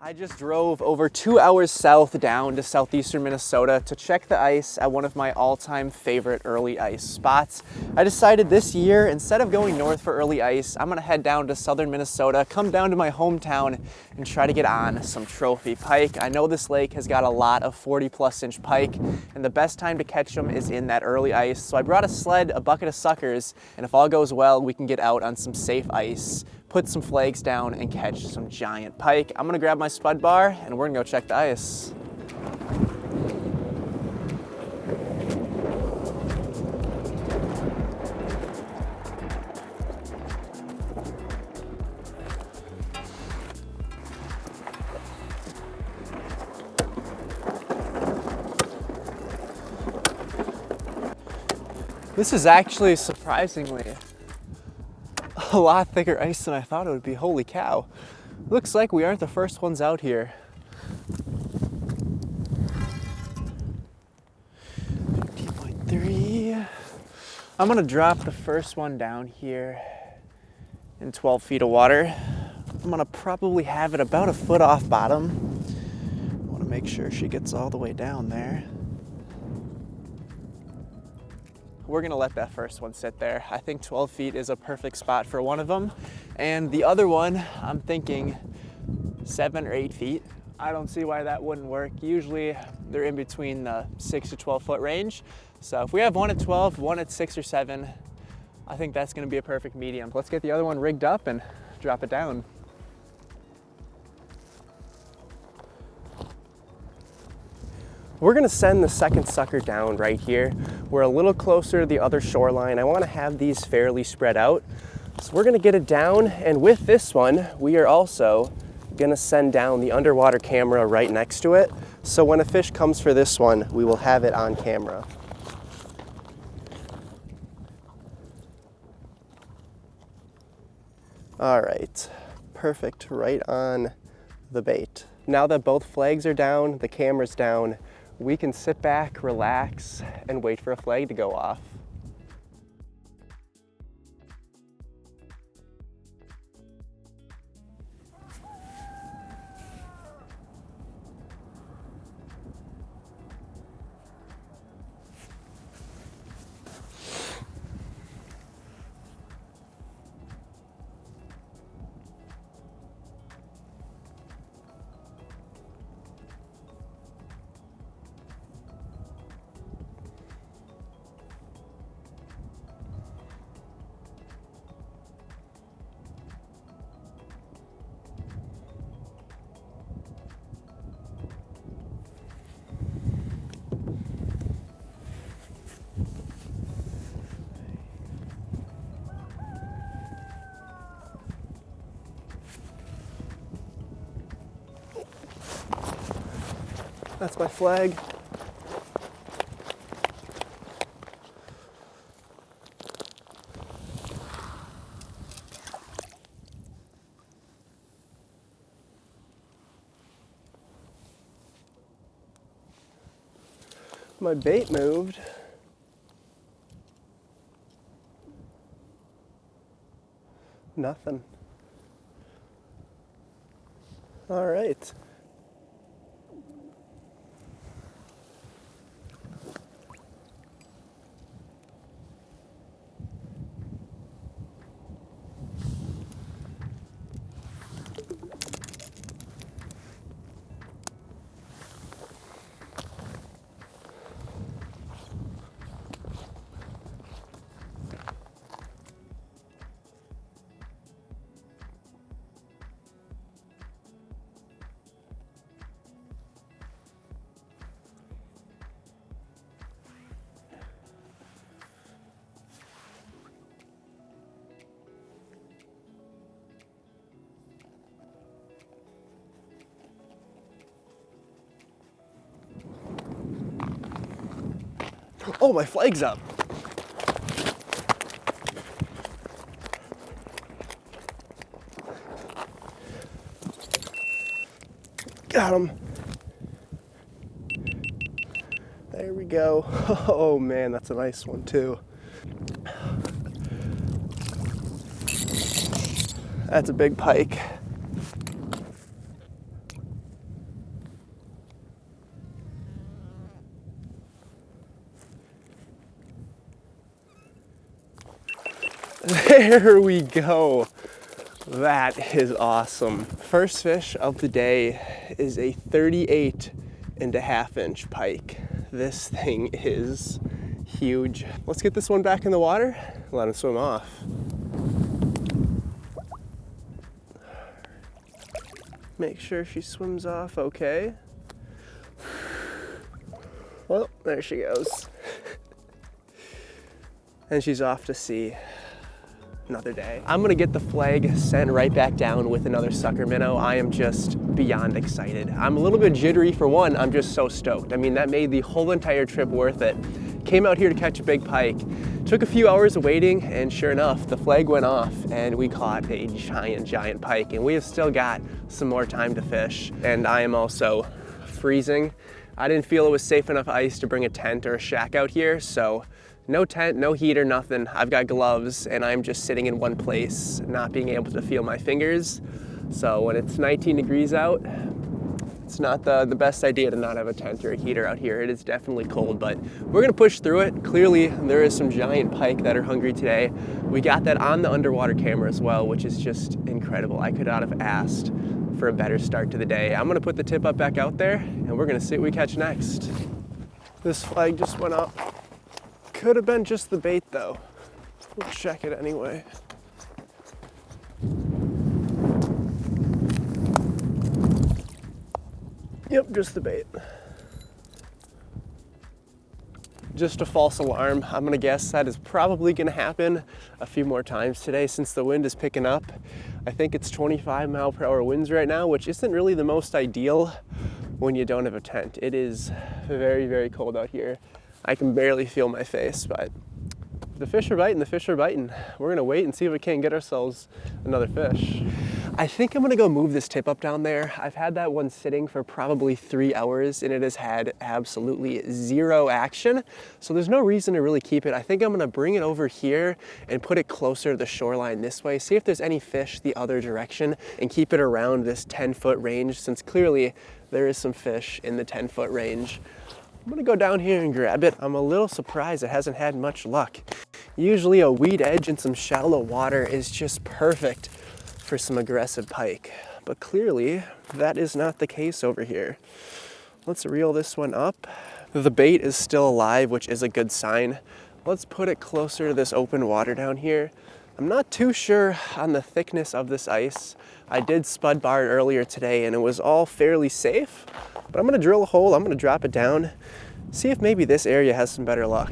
I just drove over 2 hours south down to southeastern Minnesota to check the ice at one of my all-time favorite early ice spots. I decided this year, instead of going north for early ice, I'm gonna head down to southern Minnesota, come down to my hometown, and try to get on some trophy pike. I know this lake has got a lot of 40+ inch pike, and the best time to catch them is in that early ice. So I brought a sled, a bucket of suckers, and if all goes well, we can get out on some safe ice, put some flags down, and catch some giant pike. I'm gonna grab my spud bar and we're gonna go check the ice. This is actually surprisingly a lot thicker ice than I thought it would be. Holy cow. Looks like we aren't the first ones out here. 50.3. I'm gonna drop the first one down here in 12 feet of water. I'm gonna probably have it about a foot off bottom. I wanna make sure she gets all the way down there. We're gonna let that first one sit there. I think 12 feet is a perfect spot for one of them. And the other one, I'm thinking 7 or 8 feet. I don't see why that wouldn't work. Usually they're in between the 6 to 12 foot range. So if we have one at 12, one at 6 or 7, I think that's gonna be a perfect medium. Let's get the other one rigged up and drop it down. We're gonna send the second sucker down right here. We're a little closer to the other shoreline. I wanna have these fairly spread out. So we're gonna get it down, and with this one, we are also gonna send down the underwater camera right next to it. So when a fish comes for this one, we will have it on camera. All right, perfect, right on the bait. Now that both flags are down, the camera's down, we can sit back, relax, and wait for a flag to go off. That's my flag. My bait moved. Nothing. All right. Oh, my flag's up. Got him. There we go. Oh man, that's a nice one too. That's a big pike. There we go. That is awesome. First fish of the day is a 38.5-inch pike. This thing is huge. Let's get this one back in the water, let him swim off. Make sure she swims off okay. Well, there she goes. And she's off to sea. Another day. I'm gonna get the flag sent right back down with another sucker minnow. I am just beyond excited. I'm a little bit jittery for one, I'm just so stoked. I mean, that made the whole entire trip worth it. Came out here to catch a big pike. Took a few hours of waiting, and sure enough, the flag went off and we caught a giant pike, and we have still got some more time to fish. And I am also freezing. I didn't feel it was safe enough ice to bring a tent or a shack out here, so no tent, no heater, nothing. I've got gloves and I'm just sitting in one place, not being able to feel my fingers. So when it's 19 degrees out, it's not the best idea to not have a tent or a heater out here. It is definitely cold, but we're gonna push through it. Clearly, there is some giant pike that are hungry today. We got that on the underwater camera as well, which is just incredible. I could not have asked for a better start to the day. I'm gonna put the tip up back out there and we're gonna see what we catch next. This flag just went up. Could have been just the bait though. We'll check it anyway. Yep, just the bait. Just a false alarm. I'm gonna guess that is probably gonna happen a few more times today since the wind is picking up. I think it's 25-mile-per-hour winds right now, which isn't really the most ideal when you don't have a tent. It is very, very cold out here. I can barely feel my face, but the fish are biting, the fish are biting. We're gonna wait and see if we can't get ourselves another fish. I think I'm gonna go move this tip up down there. I've had that one sitting for probably 3 hours and it has had absolutely zero action. So there's no reason to really keep it. I think I'm gonna bring it over here and put it closer to the shoreline this way, see if there's any fish the other direction and keep it around this 10-foot range, since clearly there is some fish in the 10-foot range. I'm gonna go down here and grab it. I'm a little surprised it hasn't had much luck. Usually a weed edge and some shallow water is just perfect for some aggressive pike, but clearly that is not the case over here. Let's reel this one up. The bait is still alive, which is a good sign. Let's put it closer to this open water down here. I'm not too sure on the thickness of this ice. I did spud bar it earlier today and it was all fairly safe, but I'm gonna drill a hole, I'm gonna drop it down, see if maybe this area has some better luck.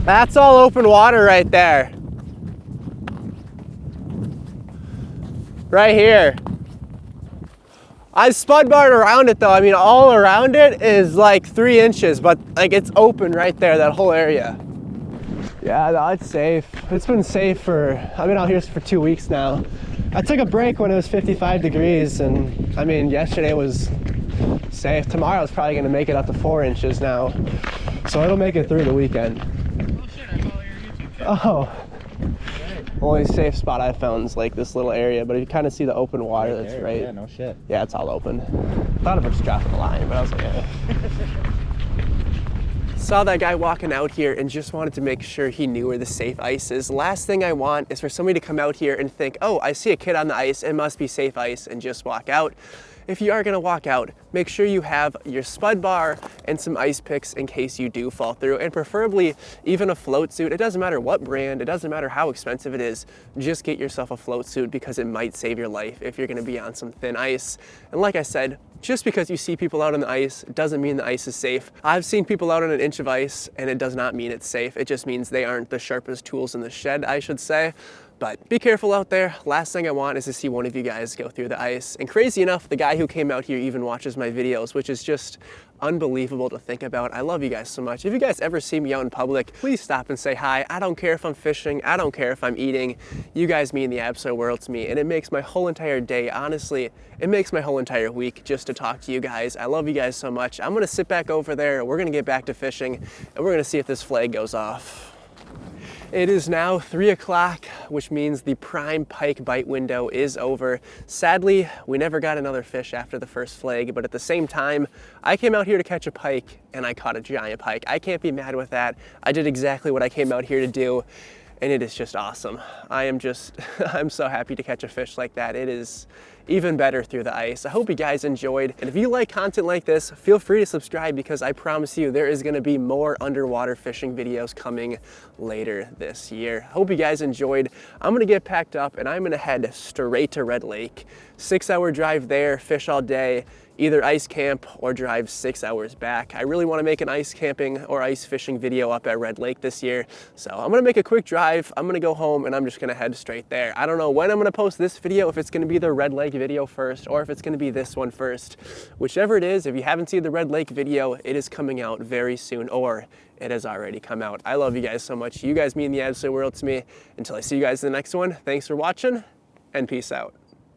That's all open water right there. Right here. I spud barred around it though. I mean, all around it is like 3 inches, but like it's open right there, that whole area. Yeah, no, it's safe. It's been safe I've been out here for 2 weeks now. I took a break when it was 55 degrees and I mean, yesterday was safe. Tomorrow's probably gonna make it up to 4 inches now. So it'll make it through the weekend. Oh shit, I follow your YouTube channel. Oh. Only safe spot I found is like this little area, but you kind of see the open water that's there, right. Yeah, no shit. Yeah, it's all open. Thought about just dropping the line, but I was like, yeah. Saw that guy walking out here and just wanted to make sure he knew where the safe ice is. Last thing I want is for somebody to come out here and think, oh, I see a kid on the ice, it must be safe ice, and just walk out. If you are gonna walk out, make sure you have your spud bar and some ice picks in case you do fall through, and preferably even a float suit. It doesn't matter what brand, it doesn't matter how expensive it is, just get yourself a float suit because it might save your life if you're gonna be on some thin ice. And like I said, just because you see people out on the ice doesn't mean the ice is safe. I've seen people out on an inch of ice and it does not mean it's safe. It just means they aren't the sharpest tools in the shed, I should say. But be careful out there. Last thing I want is to see one of you guys go through the ice. And crazy enough, the guy who came out here even watches my videos, which is just unbelievable to think about. I love you guys so much. If you guys ever see me out in public, please stop and say hi. I don't care if I'm fishing. I don't care if I'm eating. You guys mean the absolute world to me, and it makes my whole entire day, honestly, it makes my whole entire week just to talk to you guys. I love you guys so much. I'm gonna sit back over there. We're gonna get back to fishing, and we're gonna see if this flag goes off. It is now 3 o'clock, which means the prime pike bite window is over. Sadly, we never got another fish after the first flag, but at the same time, I came out here to catch a pike and I caught a giant pike. I can't be mad with that. I did exactly what I came out here to do, and it is just awesome. I'm so happy to catch a fish like that. It is even better through the ice. I hope you guys enjoyed. And if you like content like this, feel free to subscribe because I promise you there is gonna be more underwater fishing videos coming later this year. Hope you guys enjoyed. I'm gonna get packed up and I'm gonna head straight to Red Lake. 6-hour drive there, fish all day, either ice camp or drive 6 hours back. I really wanna make an ice camping or ice fishing video up at Red Lake this year. So I'm gonna make a quick drive, I'm gonna go home and I'm just gonna head straight there. I don't know when I'm gonna post this video, if it's gonna be the Red Lake video first or if it's gonna be this one first. Whichever it is, if you haven't seen the Red Lake video, it is coming out very soon, or it has already come out. I love you guys so much. You guys mean the absolute world to me. Until I see you guys in the next one, thanks for watching and peace out.